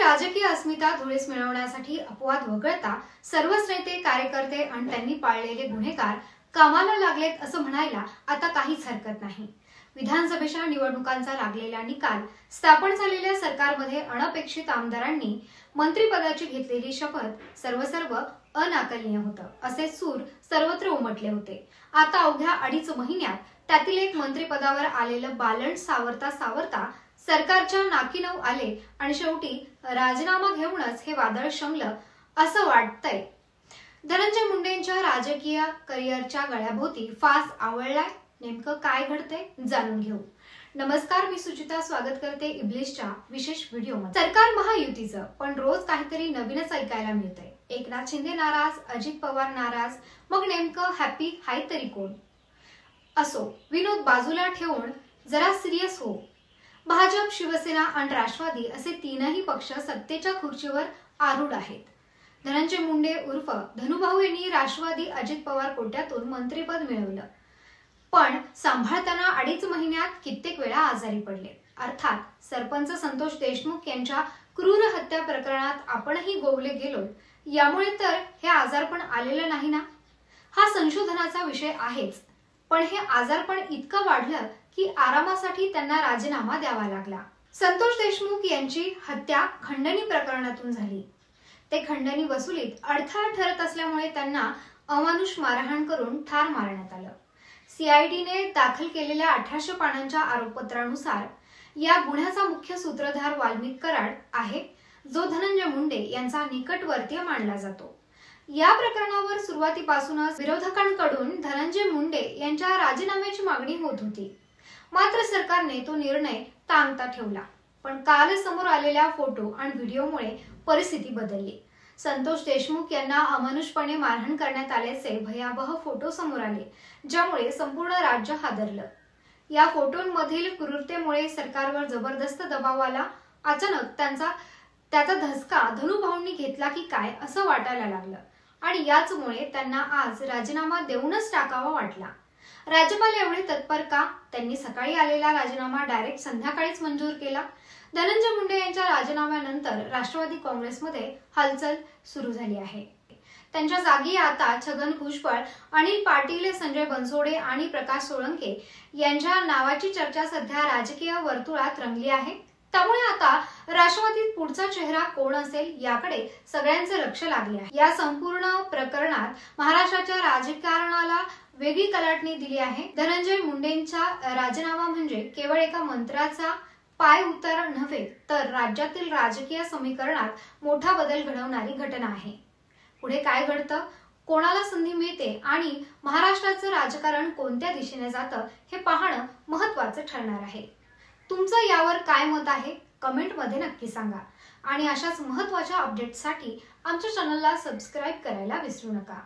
राजकीय अस्मिता धुळीस मिळवण्यासाठी अपवाद वगळता सर्वच नेते, कार्यकर्ते आणि त्यांनी पाळलेले गुन्हेगार कामाला लागलेत असं म्हणायला आता काहीच हरकत नाही। विधानसभेच्या निवडणुकांचा लागलेला निकाल, स्थापन झालेल्या सरकारमध्ये अनपेक्षित आमदारांनी मंत्रिपदाची घेतलेली शपथ सर्व अनाकलनीय होतं असे सूर सर्वत्र उमटले होते। आता अवघ्या 2.5 महिन्यात त्यातील एक मंत्रिपदावर आलेलं बालंट सावरता सावरता सरकारच्या नाकीनऊ आले आणि शेवटी राजीनामा घेऊनच हे वादळ शमलं असं वाटतंय। धनंजय मुंडेंच्या राजकीय करिअरच्या गळ्याभोवती फास आवळलाय। नेमकं काय घडतंय जाणून घेऊ। नमस्कार, मी सुचिता स्वागत करते इब्लिशच्या विशेष व्हिडिओमध्ये। सरकार महायुतीचं, पण रोज काहीतरी नवीनच ऐकायला मिळतंय। एकनाथ शिंदे नाराज, अजित पवार नाराज, मग नेमकं हॅपी हाय तरी कोण? असो, विनोद बाजूला ठेवून जरा सिरियस हो। भाजप, शिवसेना आणि राष्ट्रवादी असे तीनही पक्ष सत्तेच्या खुर्चीवर आरूढ आहेत। धनंजय मुंडे उर्फ धनुभाऊ यांनी राष्ट्रवादी अजित पवार कोट्यातून मंत्रिपद मिळवलं, पण सांभाळताना 2.5 महिन्यात कित्येक वेळा आजारी पडले। अर्थात सरपंच संतोष देशमुख यांच्या क्रूर हत्या प्रकरणात आपणही गोवले गेलो, यामुळे तर हे आजारपण आलेलं नाही ना? हा संशोधनाचा विषय आहेच, पण हे आजारपण इतकं वाढलं की आरामासाठी त्यांना राजीनामा द्यावा लागला। संतोष देशमुख यांची हत्या खंडणी प्रकरणातून झाली। ते खंडणी वसुलीत अडथळा ठरत असल्यामुळे त्यांना अमानुष मारहाण करून ठार मारण्यात आलं। सीआयडीने दाखल केलेल्या 1800 पानांच्या आरोपपत्रानुसार या गुन्ह्याचा मुख्य सूत्रधार वाल्मिक कराड आहे, जो धनंजय मुंडे यांचा निकटवर्तीय मानला जातो। या प्रकरणावर सुरुवातीपासूनच विरोधकांकडून धनंजय मुंडे यांच्या राजीनाम्याची मागणी होत होती, मात्र सरकारने तो निर्णय ताणता ठेवला। पण काल समोर आलेल्या फोटो आणि व्हिडिओमुळे परिस्थिती बदलली। संतोष देशमुख यांना अमानुषपणे मारहाण करण्यात आल्याचे भयावह फोटो समोर आले, ज्यामुळे संपूर्ण राज्य हादरलं। या फोटोंमधील क्रूरतेमुळे सरकारवर जबरदस्त दबाव आला। अचानक त्याचा धसका धनुभाऊंनी घेतला की काय असं वाटायला लागलं आणि याचमुळे त्यांना आज राजीनामा देऊनच टाकावा वाटला। राज्यपाल एवढे तत्पर का? त्यांनी सकाळी आलेला राजीनामा डायरेक्ट संध्याकाळीच मंजूर केला। धनंजय मुंडे यांच्या राजीनाम्यानंतर राष्ट्रवादी काँग्रेसमध्ये हालचाल सुरू झाली आहे। त्यांच्या जागी आता छगन भुजबळ, अनिल पाटील, संजय बनसोडे आणि प्रकाश सोळंके यांच्या नावाची चर्चा सध्या राजकीय वर्तुळात रंगली आहे। त्यामुळे आता राष्ट्रवादीत पुढचा चेहरा कोण असेल याकडे सगळ्यांचे लक्ष लागले आहे। या संपूर्ण प्रकरणात महाराष्ट्राच्या राजकारणाला वेगळी कलाटणी दिली आहे। धनंजय मुंडेंचा राजीनामा म्हणजे केवळ एका मंत्र्याचा पाय उतार नव्हे, तर राज्यातील राजकीय समीकरणात मोठा बदल घडवणारी घटना आहे। पुढे काय घडतं, कोणाला संधी मिळते आणि महाराष्ट्राचं राजकारण कोणत्या दिशेने जातं हे पाहणं महत्त्वाचं ठरणार आहे। तुमचं यावर काय मत आहे कमेंटमध्ये नक्की सांगा आणि अशाच महत्त्वाच्या अपडेट्ससाठी आमच्या चॅनलला सबस्क्राइब करायला विसरू नका।